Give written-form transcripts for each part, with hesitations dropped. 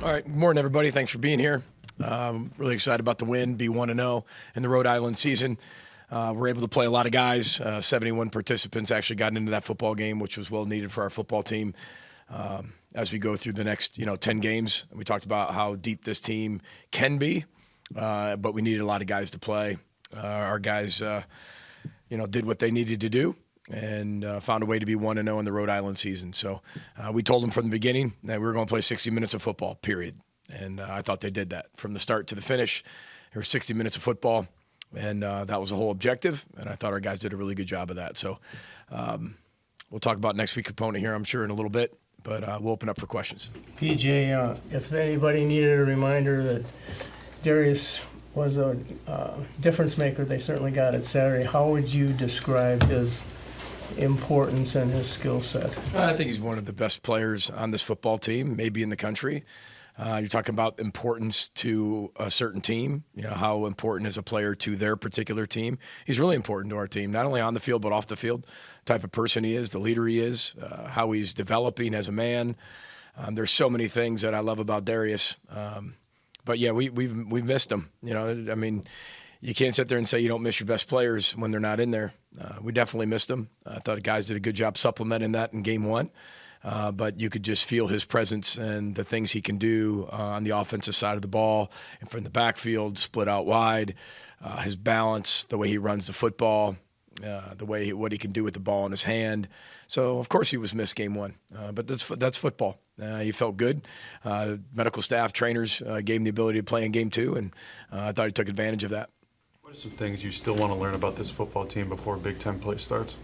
All right, good morning, everybody. Thanks for being here. Really excited about the win, be 1-0 in the Rhode Island season. We're able to play a lot of guys. 71 participants actually got into that football game, which was well needed for our football team. As we go through the next, 10 games, we talked about how deep this team can be, but we needed a lot of guys to play. Our guys, did what they needed to do and found a way to be 1-0 in the Rhode Island season. So we told them from the beginning that we were going to play 60 minutes of football, period. And I thought they did that. From the start to the finish, there were 60 minutes of football, and that was the whole objective, and I thought our guys did a really good job of that. So we'll talk about next week's opponent here, I'm sure, in a little bit, but we'll open up for questions. PJ, if anybody needed a reminder that Darius was a difference maker, they certainly got it Saturday. How would you describe his importance and his skill set? I think he's one of the best players on this football team, maybe in the country. You're talking about importance to a certain team, how important is a player to their particular team. He's really important to our team, not only on the field but off the field, type of person he is, the leader he is, how he's developing as a man. There's so many things that I love about Darius. But, yeah, we've missed him. You can't sit there and say you don't miss your best players when they're not in there. We definitely missed him. I thought the guys did a good job supplementing that in game one. But you could just feel his presence and the things he can do on the offensive side of the ball and from the backfield, split out wide, his balance, the way he runs the football, what he can do with the ball in his hand. So, of course, he was missed game one, but that's football. He felt good. Medical staff, trainers gave him the ability to play in game two, and I thought he took advantage of that. What are some things you still want to learn about this football team before Big Ten play starts?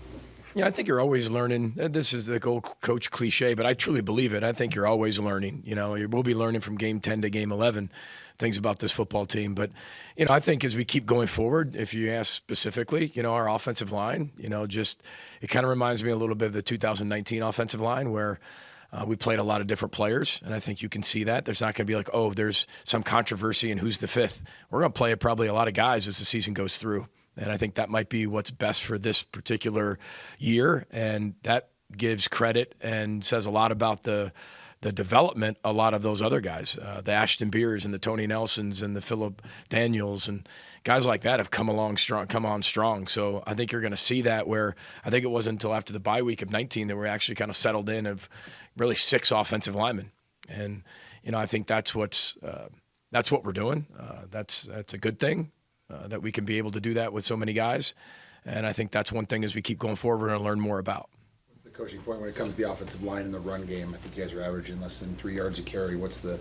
Yeah, I think you're always learning. This is the old coach cliche, but I truly believe it. I think you're always learning. We'll be learning from game 10 to game 11 things about this football team. But, I think as we keep going forward, if you ask specifically, our offensive line, it kind of reminds me a little bit of the 2019 offensive line where we played a lot of different players, and I think you can see that. There's not going to be like, there's some controversy in who's the fifth. We're going to play probably a lot of guys as the season goes through. And I think that might be what's best for this particular year. And that gives credit and says a lot about the development a lot of those other guys. The Ashton Beers and the Tony Nelsons and the Phillip Daniels and guys like that have come on strong. So I think you're going to see that where I think it wasn't until after the bye week of 19 that we're actually kind of settled in of really 6 offensive linemen. And, I think that's what we're doing. That's a good thing. That we can be able to do that with so many guys. And I think that's one thing as we keep going forward, we're going to learn more about. What's the coaching point when it comes to the offensive line and the run game? I think you guys are averaging less than 3 yards a carry. What's the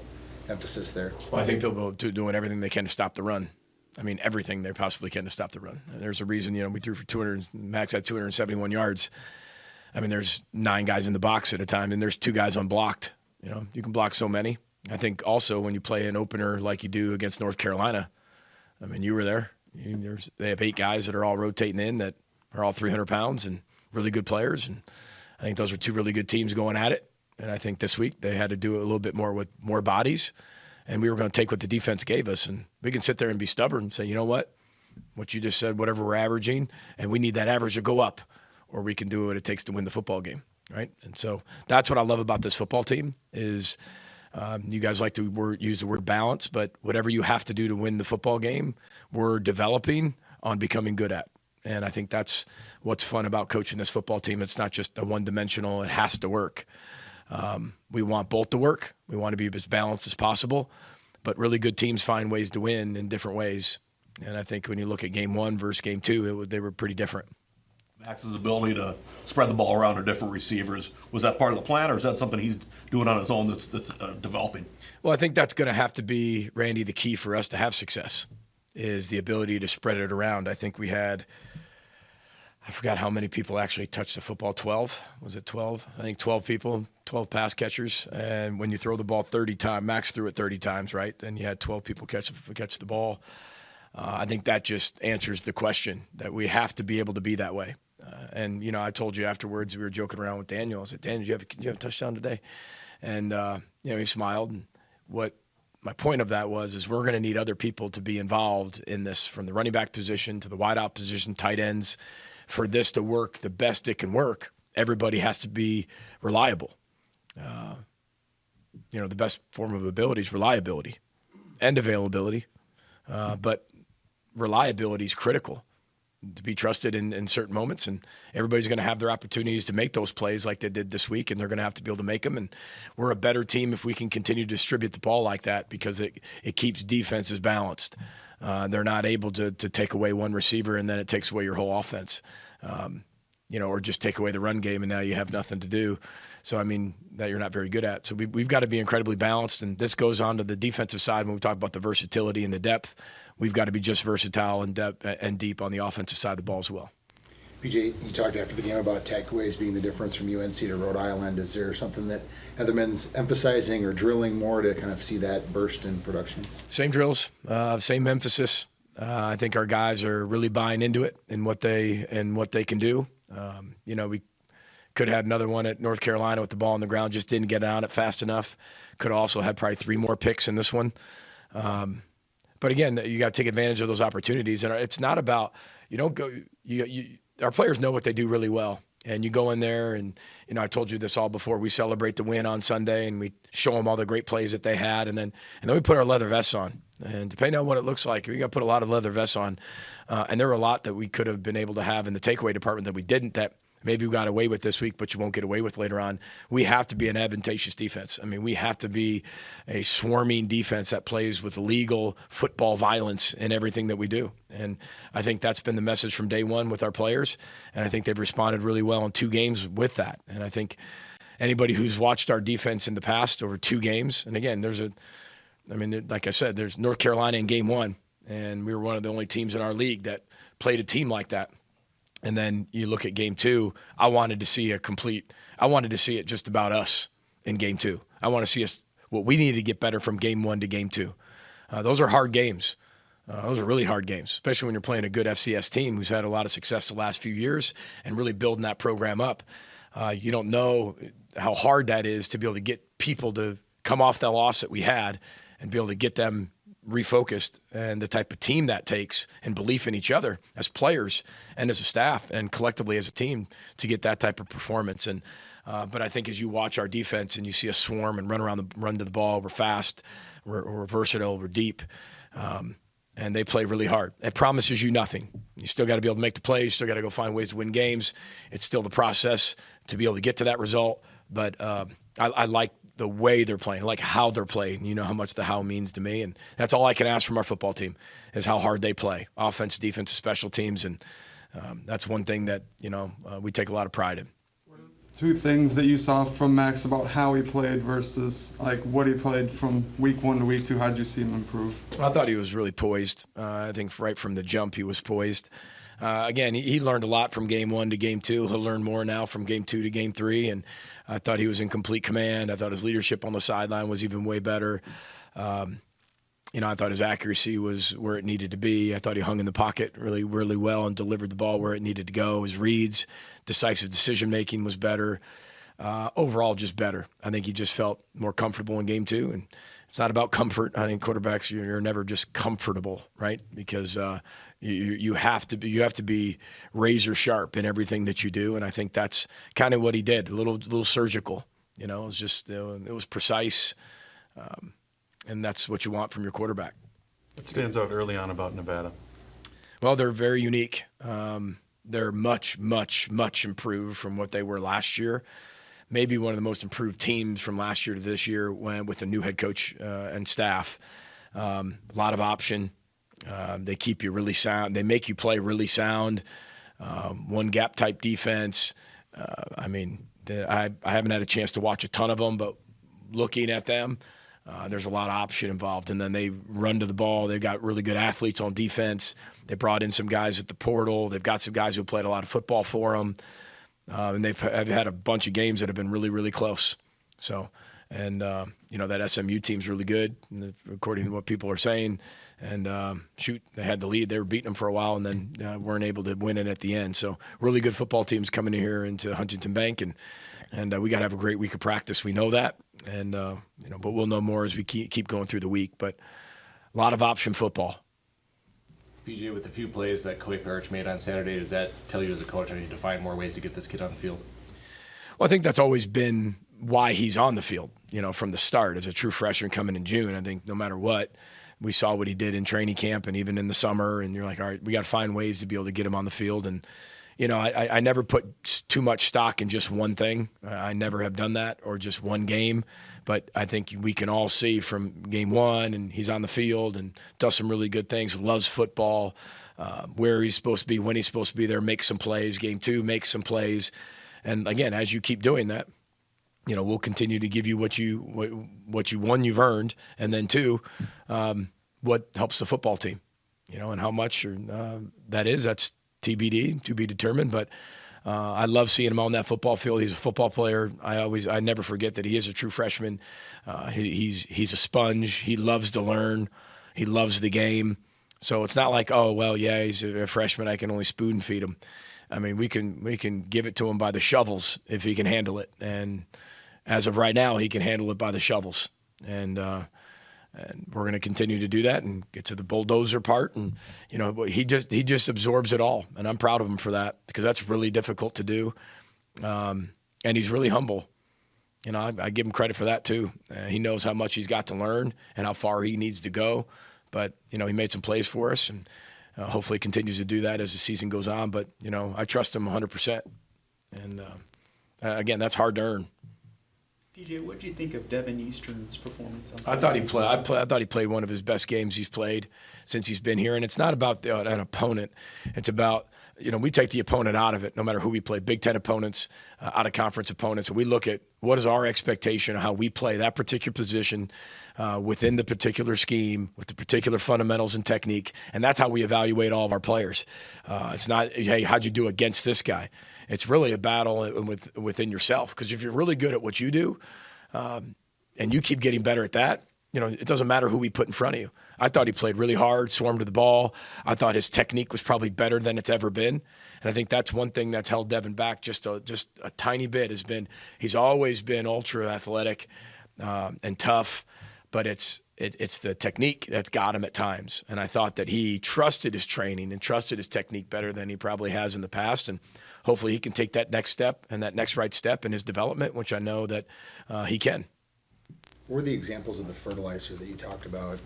emphasis there? Well, I think they'll be doing everything they can to stop the run. Everything they possibly can to stop the run. There's a reason, we threw for 200, max at 271 yards. There's 9 guys in the box at a time, and there's 2 guys unblocked. You can block so many. I think also when you play an opener like you do against North Carolina, you were there. They have 8 guys that are all rotating in that are all 300 pounds and really good players. And I think those are 2 really good teams going at it. And I think this week they had to do it a little bit more with more bodies. And we were going to take what the defense gave us. And we can sit there and be stubborn and say, you know what you just said, whatever we're averaging, and we need that average to go up. Or we can do what it takes to win the football game, right? And so that's what I love about this football team is – you guys like to use the word balance, but whatever you have to do to win the football game, we're developing on becoming good at. And I think that's what's fun about coaching this football team. It's not just a one-dimensional, it has to work. We want both to work. We want to be as balanced as possible, but really good teams find ways to win in different ways. And I think when you look at game 1 versus game 2, they were pretty different. Max's ability to spread the ball around to different receivers, was that part of the plan, or is that something he's doing on his own that's developing? Well, I think that's going to have to be, Randy, the key for us to have success is the ability to spread it around. I think we had, I forgot how many people actually touched the football, 12? Was it 12? I think 12 people, 12 pass catchers. And when you throw the ball 30 times, Max threw it 30 times, right? And you had 12 people catch the ball. I think that just answers the question that we have to be able to be that way. And I told you afterwards, we were joking around with Daniel. I said, Daniel, did you have a touchdown today? And, he smiled. And what my point of that is we're going to need other people to be involved in this, from the running back position to the wideout position, tight ends. For this to work the best it can work, everybody has to be reliable. the best form of ability is reliability and availability. But reliability is critical to be trusted in certain moments, and everybody's going to have their opportunities to make those plays like they did this week, and they're going to have to be able to make them. And we're a better team if we can continue to distribute the ball like that, because it keeps defenses balanced. They're not able to take away one receiver and then it takes away your whole offense, or just take away the run game and now you have nothing to do. So, that you're not very good at. So we've got to be incredibly balanced, and this goes on to the defensive side when we talk about the versatility and the depth. We've got to be just versatile and depth and deep on the offensive side of the ball as well. PJ, you talked after the game about takeaways being the difference from UNC to Rhode Island. Is there something that Heatherman's emphasizing or drilling more to kind of see that burst in production? Same drills, same emphasis. I think our guys are really buying into it and what they can do. We could have had another one at North Carolina with the ball on the ground, just didn't get on it fast enough. Could have also had probably 3 more picks in this one. But again, you got to take advantage of those opportunities. And it's not about, our players know what they do really well. And you go in there and, I told you this all before, we celebrate the win on Sunday and we show them all the great plays that they had. And then we put our leather vests on. And depending on what it looks like, we got to put a lot of leather vests on. And there were a lot that we could have been able to have in the takeaway department that we didn't, that maybe we got away with this week, but you won't get away with later on. We have to be an advantageous defense. We have to be a swarming defense that plays with legal football violence in everything that we do. And I think that's been the message from day one with our players. And I think they've responded really well in 2 games with that. And I think anybody who's watched our defense in the past over 2 games, and again, like I said, there's North Carolina in game 1, and we were one of the only teams in our league that played a team like that. And then you look at game 2, I wanted to see it just about us in game 2. I want to see us, what we need to get better from game 1 to game 2. Those are hard games. Those are really hard games, especially when you're playing a good FCS team who's had a lot of success the last few years and really building that program up. You don't know how hard that is to be able to get people to come off the loss that we had and be able to get them refocused, and the type of team that takes and belief in each other as players and as a staff and collectively as a team to get that type of performance. And but I think as you watch our defense and you see us swarm and run to the ball, we're fast, we're versatile, we're deep, and they play really hard. It promises you nothing. You still got to be able to make the plays, you still got to go find ways to win games. It's still the process to be able to get to that result. But I like the way they're playing, like how they're playing. You know how much the how means to me, and that's all I can ask from our football team is how hard they play, offense, defense, special teams, and that's one thing that we take a lot of pride in. 2 things that you saw from Max about how he played versus like what he played from week 1 to week 2. How did you see him improve? I thought he was really poised. I think right from the jump he was poised. Again, he learned a lot from game 1 to game 2. He'll learn more now from game 2 to game 3. And I thought he was in complete command. I thought his leadership on the sideline was even way better. I thought his accuracy was where it needed to be. I thought he hung in the pocket really, really well and delivered the ball where it needed to go. His reads, decisive decision-making was better. Overall, just better. I think he just felt more comfortable in game 2. And it's not about comfort. I think quarterbacks, you're never just comfortable, right? Because you have to be razor sharp in everything that you do. And I think that's kind of what he did. A little surgical. It was just it was precise. And that's what you want from your quarterback. What stands out early on about Nevada? Well, they're very unique. They're much, much, much improved from what they were last year. Maybe one of the most improved teams from last year to this year with a new head coach and staff. A lot of option. They keep you really sound. They make you play really sound. One gap type defense. I haven't had a chance to watch a ton of them, but looking at them, there's a lot of option involved. And then they run to the ball. They've got really good athletes on defense. They brought in some guys at the portal. They've got some guys who played a lot of football for them. And they've had a bunch of games that have been really, really close. So, and that SMU team's really good, according to what people are saying. And they had the lead. They were beating them for a while, and then weren't able to win it at the end. So, really good football teams coming in here into Huntington Bank, and we got to have a great week of practice. We know that, and but we'll know more as we keep going through the week. But a lot of option football. PJ, with the few plays that Coy Parrish made on Saturday, does that tell you as a coach I need to find more ways to get this kid on the field? Well, I think that's always been why he's on the field, from the start as a true freshman coming in June. I think no matter what, we saw what he did in training camp and even in the summer, and you're like, all right, we got to find ways to be able to get him on the field. And, I never put too much stock in just one thing. I never have done that, or just one game. But I think we can all see from game one, and he's on the field and does some really good things, loves football, where he's supposed to be, when he's supposed to be there, makes some plays. Game two, makes some plays. And, again, as you keep doing that, we'll continue to give you what one, you've earned, and then two, what helps the football team, and how much that's TBD, to be determined. But I love seeing him on that football field. He's a football player. I never forget that he is a true freshman. He's a sponge. He loves to learn. He loves the game. So it's not like, oh, well, yeah, he's a freshman, I can only spoon feed him. I mean, we can give it to him by the shovels if he can handle it. And as of right now, he can handle it by the shovels. And we're going to continue to do that and get to the bulldozer part. And, he just absorbs it all. And I'm proud of him for that, because that's really difficult to do. And he's really humble. I give him credit for that too. He knows how much he's got to learn and how far he needs to go. But, he made some plays for us, and hopefully continues to do that as the season goes on. But, I trust him 100%. And, again, that's hard to earn. PJ, what did you think of Devon Eastern's performance on I thought he played one of his best games he's played since he's been here. And it's not about an opponent. It's about, we take the opponent out of it, no matter who we play. Big Ten opponents, out-of-conference opponents. And we look at what is our expectation of how we play that particular position within the particular scheme, with the particular fundamentals and technique. And that's how we evaluate all of our players. It's not, hey, how'd you do against this guy? It's really a battle within yourself, because if you're really good at what you do, and you keep getting better at that, it doesn't matter who we put in front of you. I thought he played really hard, swarmed to the ball. I thought his technique was probably better than it's ever been. And I think that's one thing that's held Devon back just a tiny bit, he's always been ultra athletic and tough, but it's the technique that's got him at times. And I thought that he trusted his training and trusted his technique better than he probably has in the past. And hopefully he can take that next step and that next right step in his development, which I know that he can. What were the examples of the fertilizer that you talked about?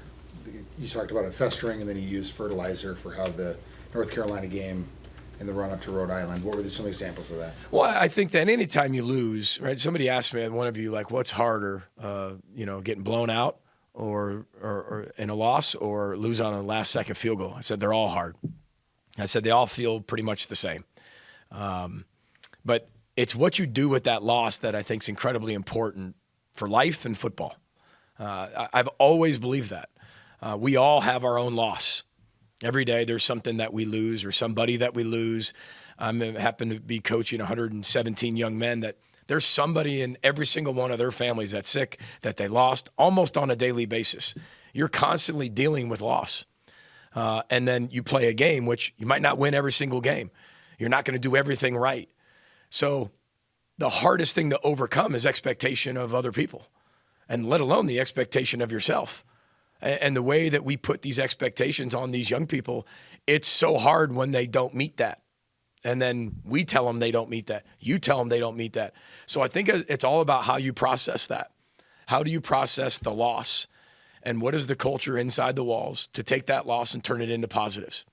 You talked about it festering, and then you used fertilizer for how the North Carolina game in the run-up to Rhode Island. What were some examples of that? Well, I think that anytime you lose, right? Somebody asked me, one of you, like, what's harder, getting blown out or in a loss, or lose on a last-second field goal? I said they're all hard. I said they all feel pretty much the same. But it's what you do with that loss that I think is incredibly important for life and football. I've always believed that. We all have our own loss. Every day there's something that we lose or somebody that we lose. I happen to be coaching 117 young men that there's somebody in every single one of their families that's sick, that they lost almost on a daily basis. You're constantly dealing with loss. And then you play a game, which you might not win every single game. You're not going to do everything right. So the hardest thing to overcome is expectation of other people, and let alone the expectation of yourself. And the way that we put these expectations on these young people, it's so hard when they don't meet that. And then we tell them they don't meet that. You tell them they don't meet that. So I think it's all about how you process that. How do you process the loss? And what is the culture inside the walls to take that loss and turn it into positives?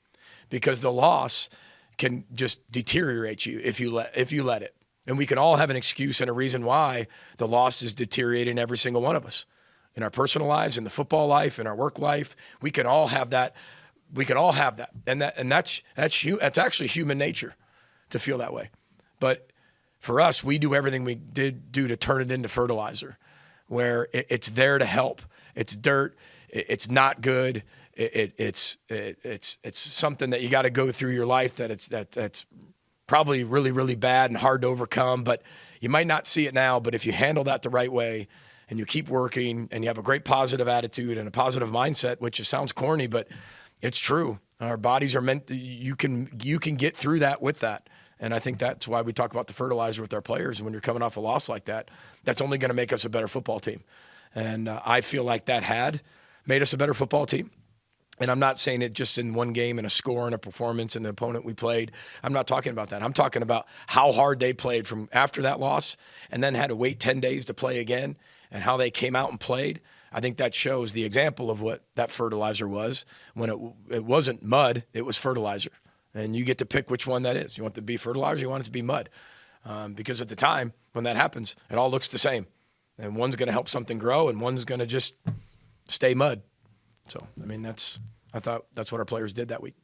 Because the loss can just deteriorate you if you let it. And we can all have an excuse and a reason why the loss is deteriorating every single one of us. In our personal lives, in the football life, in our work life, we can all have that. We can all have that. And that's actually human nature to feel that way. But for us, we do everything we did do to turn it into fertilizer, where it's there to help. It's dirt. It's not good. It's something that you got to go through your life that's probably really, really bad and hard to overcome, but you might not see it now. But if you handle that the right way and you keep working and you have a great positive attitude and a positive mindset, which sounds corny, but it's true. Our bodies are meant to, you can get through that with that. And I think that's why we talk about the fertilizer with our players. And when you're coming off a loss like that, that's only going to make us a better football team. And I feel like that had made us a better football team. And I'm not saying it just in one game and a score and a performance and the opponent we played. I'm not talking about that. I'm talking about how hard they played from after that loss and then had to wait 10 days to play again and how they came out and played. I think that shows the example of what that Fertilizer was when it wasn't mud, it was Fertilizer. And you get to pick which one that is. You want it to be Fertilizer, you want it to be mud. Because at the time when that happens, it all looks the same. And one's going to help something grow and one's going to just stay mud. So, I mean, I thought that's what our players did that week.